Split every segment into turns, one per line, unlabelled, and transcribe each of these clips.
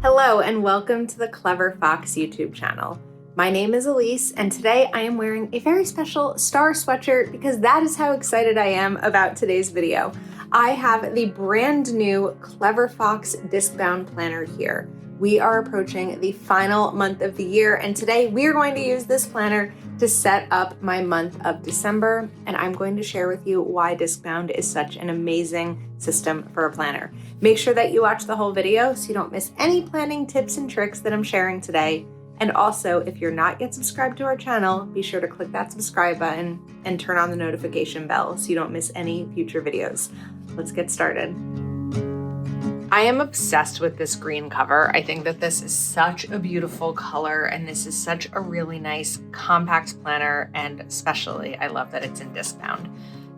Hello and welcome to the Clever Fox YouTube channel. My name is Ilysse and today I am wearing a very special star sweatshirt because that is how excited I am about today's video. I have the brand new Clever Fox disc bound planner here. We are approaching the final month of the year and today we are going to use this planner to set up my month of December, and I'm going to share with you why disc bound is such an amazing system for a planner. Make sure that you watch the whole video so you don't miss any planning tips and tricks that I'm sharing today. And also, if you're not yet subscribed to our channel, be sure to click that subscribe button and turn on the notification bell so you don't miss any future videos. Let's get started. I am obsessed with this green cover. I think that this is such a beautiful color and this is such a really nice compact planner, and especially I love that it's in disc bound.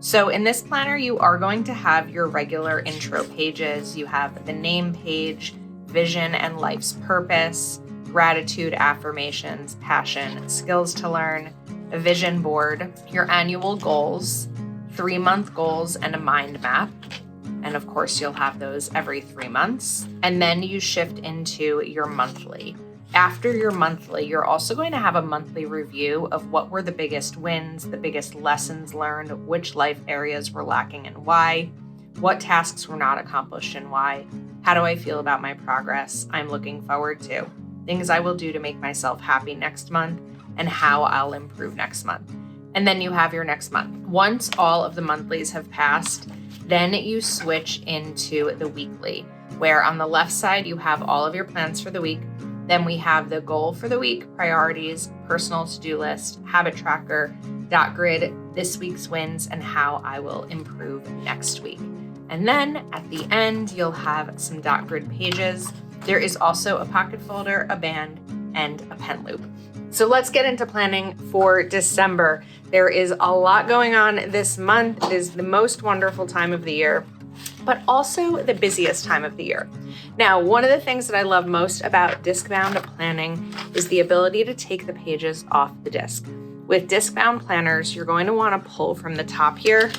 So in this planner, you are going to have your regular intro pages. You have the name page, vision and life's purpose, gratitude, affirmations, passion, skills to learn, a vision board, your annual goals, 3-month goals, and a mind map. And of course, you'll have those every 3 months. And then you shift into your monthly. After your monthly, you're also going to have a monthly review of what were the biggest wins, the biggest lessons learned, which life areas were lacking and why, what tasks were not accomplished and why, how do I feel about my progress I'm looking forward to, things I will do to make myself happy next month, and how I'll improve next month. And then you have your next month. Once all of the monthlies have passed, then you switch into the weekly, where on the left side, you have all of your plans for the week. Then we have the goal for the week, priorities, personal to-do list, habit tracker, dot grid, this week's wins, and how I will improve next week. And then at the end, you'll have some dot grid pages. There is also a pocket folder, a band, and a pen loop. So let's get into planning for December. There is a lot going on this month. It is the most wonderful time of the year, but also the busiest time of the year. Now, one of the things that I love most about disc bound planning is the ability to take the pages off the disc. With disc bound planners, you're going to want to pull from the top here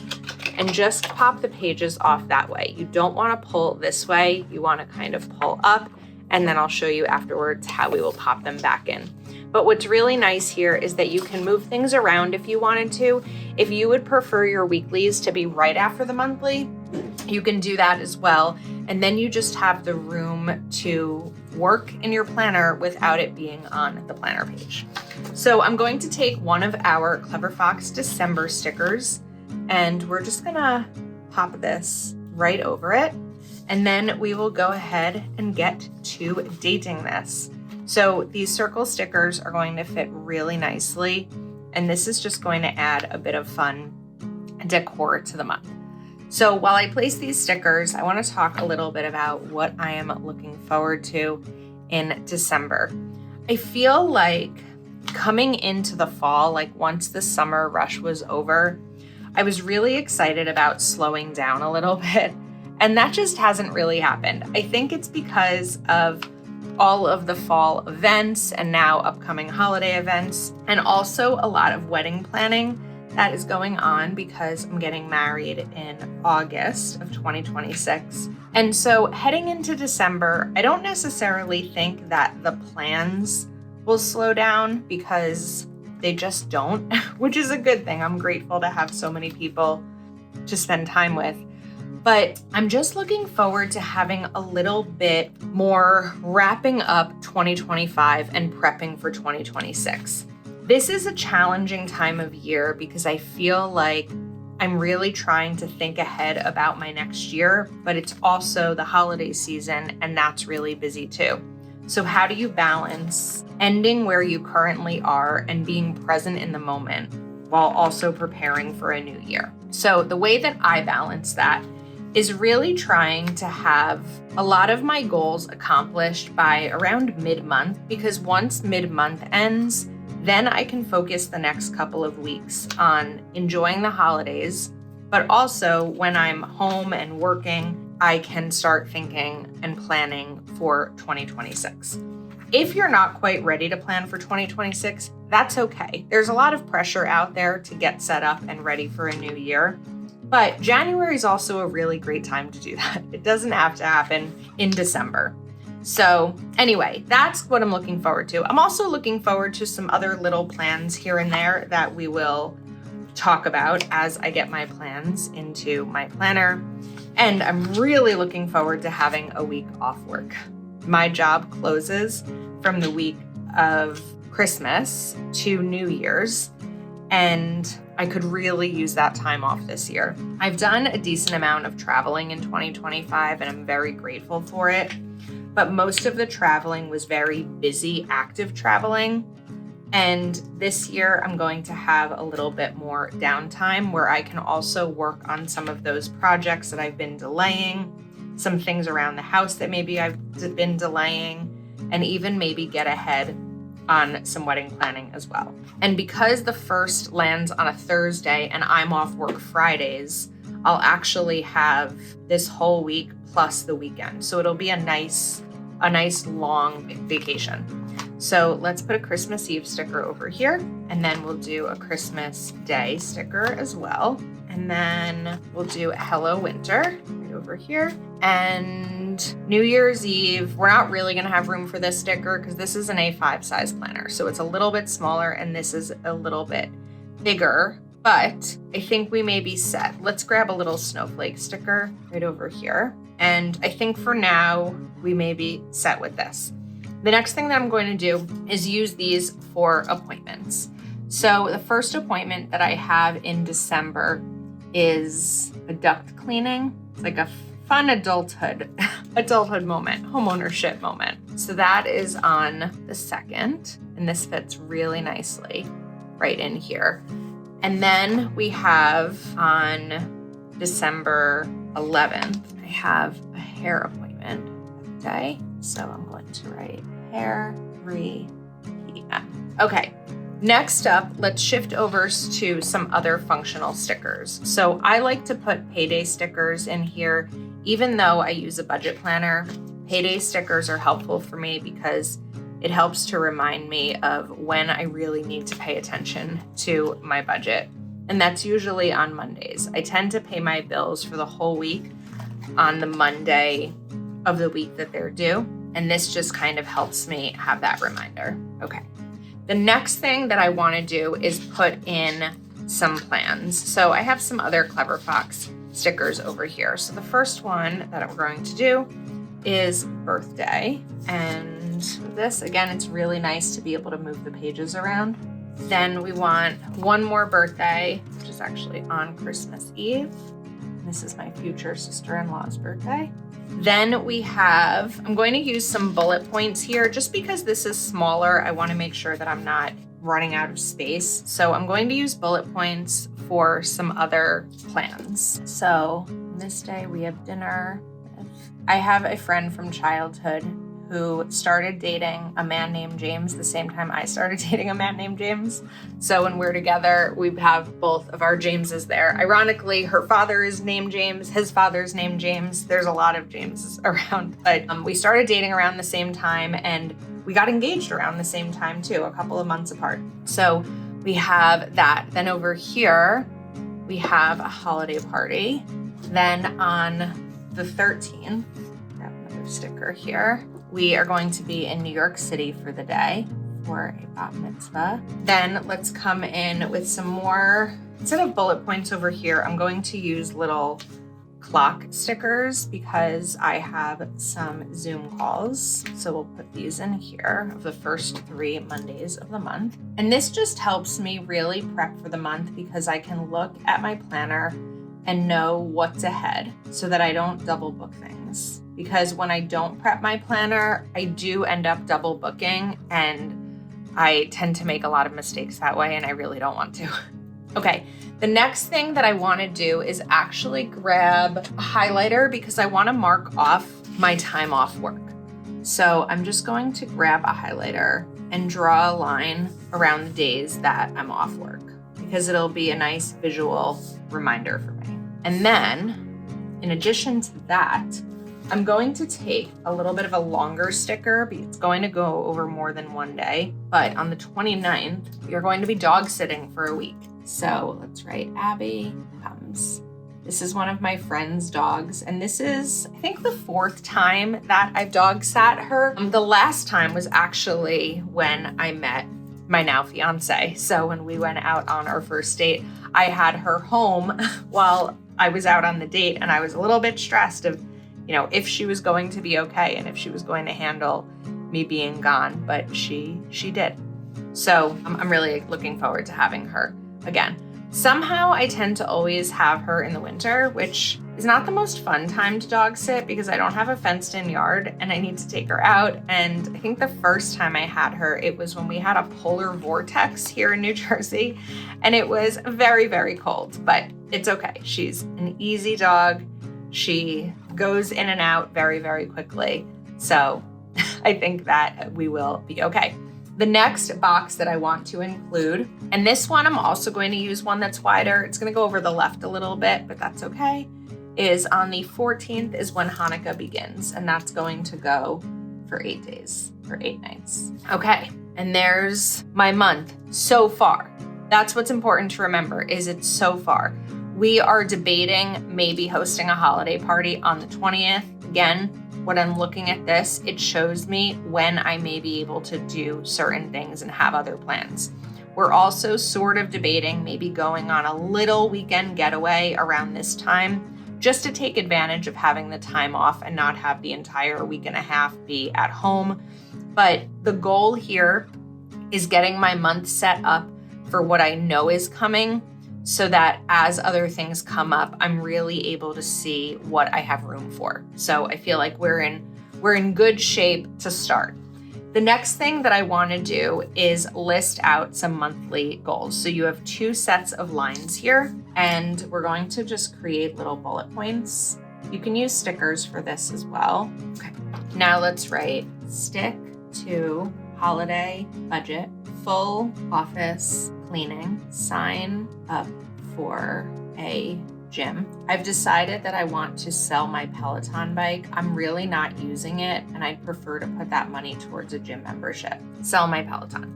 and just pop the pages off that way. You don't want to pull this way. You want to kind of pull up, and then I'll show you afterwards how we will pop them back in. But what's really nice here is that you can move things around if you wanted to. If you would prefer your weeklies to be right after the monthly, you can do that as well. And then you just have the room to work in your planner without it being on the planner page. So I'm going to take one of our Clever Fox December stickers, and we're just gonna pop this right over it. And then we will go ahead and get to dating this. So these circle stickers are going to fit really nicely, and this is just going to add a bit of fun decor to the month. So while I place these stickers, I want to talk a little bit about what I am looking forward to in December. I feel like coming into the fall, like once the summer rush was over, I was really excited about slowing down a little bit, and that just hasn't really happened. I think it's because of all of the fall events and now upcoming holiday events, and also a lot of wedding planning that is going on because I'm getting married in August of 2026. And so heading into December, I don't necessarily think that the plans will slow down because they just don't, which is a good thing. I'm grateful to have so many people to spend time with. But I'm just looking forward to having a little bit more wrapping up 2025 and prepping for 2026. This is a challenging time of year because I feel like I'm really trying to think ahead about my next year, but it's also the holiday season and that's really busy too. So how do you balance ending where you currently are and being present in the moment while also preparing for a new year? So the way that I balance that is really trying to have a lot of my goals accomplished by around mid-month, because once mid-month ends, then I can focus the next couple of weeks on enjoying the holidays, but also when I'm home and working, I can start thinking and planning for 2026. If you're not quite ready to plan for 2026, that's okay. There's a lot of pressure out there to get set up and ready for a new year. But January is also a really great time to do that. It doesn't have to happen in December. So anyway, that's what I'm looking forward to. I'm also looking forward to some other little plans here and there that we will talk about as I get my plans into my planner. And I'm really looking forward to having a week off work. My job closes from the week of Christmas to New Year's, and I could really use that time off this year. I've done a decent amount of traveling in 2025, and I'm very grateful for it. But most of the traveling was very busy, active traveling. And this year I'm going to have a little bit more downtime where I can also work on some of those projects that I've been delaying, some things around the house that maybe I've been delaying, and even maybe get ahead on some wedding planning as well. And because the first lands on a Thursday and I'm off work Fridays, I'll actually have this whole week plus the weekend. So it'll be a nice long vacation. So let's put a Christmas Eve sticker over here, and then we'll do a Christmas Day sticker as well. And then we'll do a Hello Winter right over here. And New Year's Eve, we're not really gonna have room for this sticker because this is an A5 size planner. So it's a little bit smaller and this is a little bit bigger, but I think we may be set. Let's grab a little snowflake sticker right over here. And I think for now, we may be set with this. The next thing that I'm going to do is use these for appointments. So the first appointment that I have in December is a duct cleaning. It's like a fun adulthood moment, homeownership moment. So that is on the 2nd, and this fits really nicely right in here. And then we have on December 11th, I have a hair appointment that day. So I'm going to write hair 3 p.m. Okay, next up, let's shift over to some other functional stickers. So I like to put payday stickers in here. Even though I use a budget planner, payday stickers are helpful for me because it helps to remind me of when I really need to pay attention to my budget. And that's usually on Mondays. I tend to pay my bills for the whole week on the Monday of the week that they're due. And this just kind of helps me have that reminder. Okay. The next thing that I want to do is put in some plans. So I have some other Clever Fox stickers over here. So the first one that I'm going to do is birthday. And this, again, it's really nice to be able to move the pages around. Then we want one more birthday, which is actually on Christmas Eve. This is my future sister-in-law's birthday. Then we have, I'm going to use some bullet points here just because this is smaller. I want to make sure that I'm not running out of space. So I'm going to use bullet points for some other plans. So this day we have dinner. I have a friend from childhood who started dating a man named James the same time I started dating a man named James. So when we're together, we have both of our Jameses there. Ironically, her father is named James, his father's named James. There's a lot of Jameses around, but we started dating around the same time and we got engaged around the same time too, a couple of months apart. So we have that. Then over here, we have a holiday party. Then on the 13th, grab another sticker here. We are going to be in New York City for the day for a bat mitzvah. Then let's come in with some more, instead of bullet points over here, I'm going to use little clock stickers because I have some Zoom calls. So we'll put these in here of the first 3 Mondays of the month. And this just helps me really prep for the month because I can look at my planner and know what's ahead so that I don't double book things. Because when I don't prep my planner, I do end up double booking and I tend to make a lot of mistakes that way and I really don't want to. Okay, the next thing that I want to do is actually grab a highlighter because I want to mark off my time off work. So I'm just going to grab a highlighter and draw a line around the days that I'm off work because it'll be a nice visual reminder for me. And then, in addition to that, I'm going to take a little bit of a longer sticker because it's going to go over more than one day. But on the 29th, you're going to be dog sitting for a week. So let's write Abby comes This is one of my friend's dogs, and this is, I think, the 4th time that I've dog sat her. The last time was actually when I met my now fiance. So when we went out on our first date, I had her home while I was out on the date, and I was a little bit stressed of, you know, if she was going to be okay and if she was going to handle me being gone, but she did. So I'm really looking forward to having her again. Somehow I tend to always have her in the winter, which is not the most fun time to dog sit because I don't have a fenced in yard and I need to take her out. And I think the first time I had her, it was when we had a polar vortex here in New Jersey, and it was very, very cold, but it's okay. She's an easy dog. She goes in and out very, very quickly. So I think that we will be okay. The next box that I want to include, and this one I'm also going to use one that's wider. It's going to go over the left a little bit, but that's okay, is on the 14th is when Hanukkah begins, and that's going to go for 8 days, or 8 nights. Okay, and there's my month so far. That's what's important to remember, is it's so far. We are debating maybe hosting a holiday party on the 20th. Again, when I'm looking at this, it shows me when I may be able to do certain things and have other plans. We're also sort of debating maybe going on a little weekend getaway around this time, just to take advantage of having the time off and not have the entire week and a half be at home. But the goal here is getting my month set up for what I know is coming, so that as other things come up, I'm really able to see what I have room for. So I feel like we're in good shape to start. The next thing that I want to do is list out some monthly goals. So you have 2 sets of lines here, and we're going to just create little bullet points. You can use stickers for this as well. Okay. Now let's write stick to holiday budget, full office cleaning, sign up for a gym. I've decided that I want to sell my Peloton bike. I'm really not using it, and I'd prefer to put that money towards a gym membership. Sell my Peloton.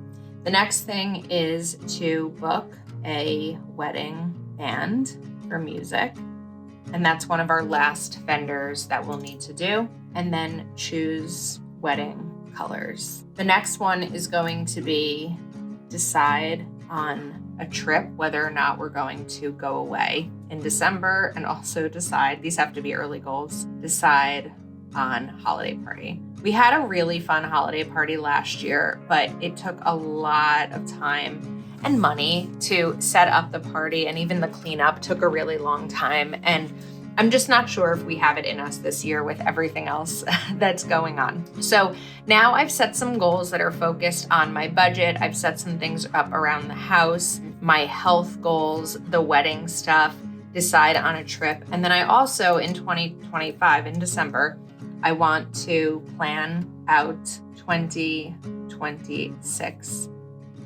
The next thing is to book a wedding band for music, and that's one of our last vendors that we'll need to do, and then choose wedding colors. The next one is going to be decide on a trip, whether or not we're going to go away in December, and also decide, these have to be early goals, decide on holiday party. We had a really fun holiday party last year, but it took a lot of time and money to set up the party, and even the cleanup took a really long time. And I'm just not sure if we have it in us this year with everything else that's going on. So now I've set some goals that are focused on my budget. I've set some things up around the house, my health goals, the wedding stuff, decide on a trip. And then I also, in 2025, in December, I want to plan out 2026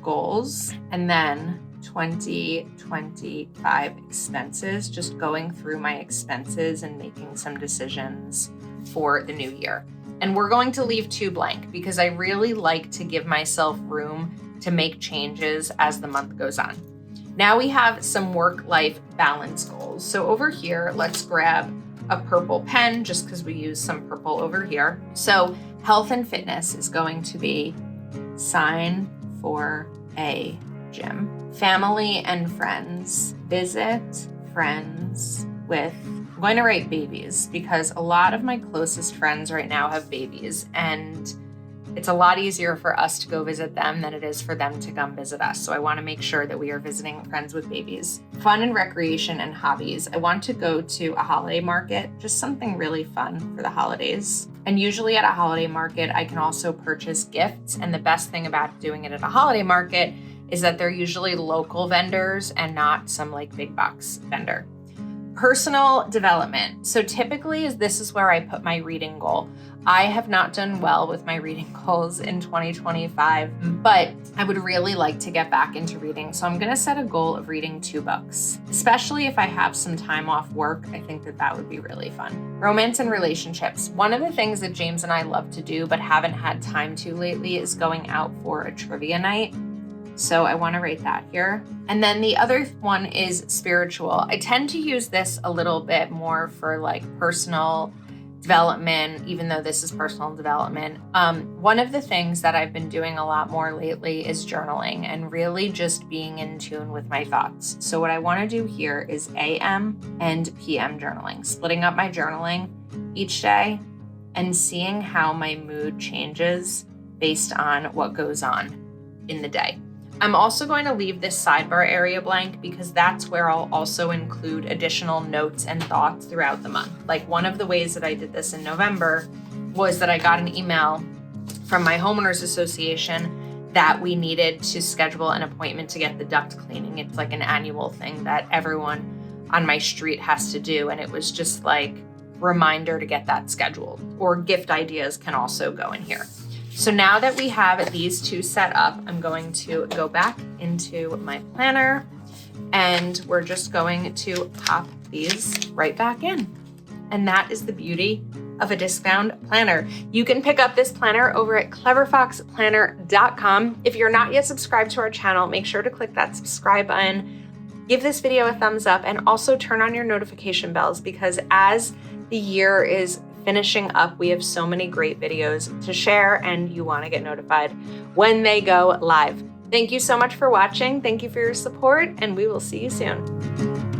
goals, and then 2025 expenses, just going through my expenses and making some decisions for the new year. And we're going to leave 2 blank because I really like to give myself room to make changes as the month goes on. Now we have some work-life balance goals. So over here, let's grab a purple pen just because we use some purple over here. So health and fitness is going to be sign for a gym. Family and friends, visit friends with, I'm going to write babies because a lot of my closest friends right now have babies, and it's a lot easier for us to go visit them than it is for them to come visit us. So I want to make sure that we are visiting friends with babies. Fun and recreation and hobbies. I want to go to a holiday market, just something really fun for the holidays. And usually at a holiday market, I can also purchase gifts. And the best thing about doing it at a holiday market is that they're usually local vendors and not some like big box vendor. Personal development. So typically this is where I put my reading goal. I have not done well with my reading goals in 2025, but I would really like to get back into reading. So I'm going to set a goal of reading 2 books, especially if I have some time off work. I think that would be really fun. Romance and relationships. One of the things that James and I love to do, but haven't had time to lately, is going out for a trivia night. So I want to rate that here. And then the other one is spiritual. I tend to use this a little bit more for like personal development, even though this is personal development. One of the things that I've been doing a lot more lately is journaling and really just being in tune with my thoughts. So what I want to do here is AM and PM journaling, splitting up my journaling each day and seeing how my mood changes based on what goes on in the day. I'm also going to leave this sidebar area blank because that's where I'll also include additional notes and thoughts throughout the month. Like one of the ways that I did this in November was that I got an email from my homeowners association that we needed to schedule an appointment to get the duct cleaning. It's like an annual thing that everyone on my street has to do. And it was just like reminder to get that scheduled, or gift ideas can also go in here. So now that we have these two set up, I'm going to go back into my planner and we're just going to pop these right back in. And that is the beauty of a discbound planner. You can pick up this planner over at cleverfoxplanner.com. If you're not yet subscribed to our channel, make sure to click that subscribe button, give this video a thumbs up, and also turn on your notification bells because as the year is finishing up, we have so many great videos to share and you want to get notified when they go live. Thank you so much for watching. Thank you for your support and we will see you soon.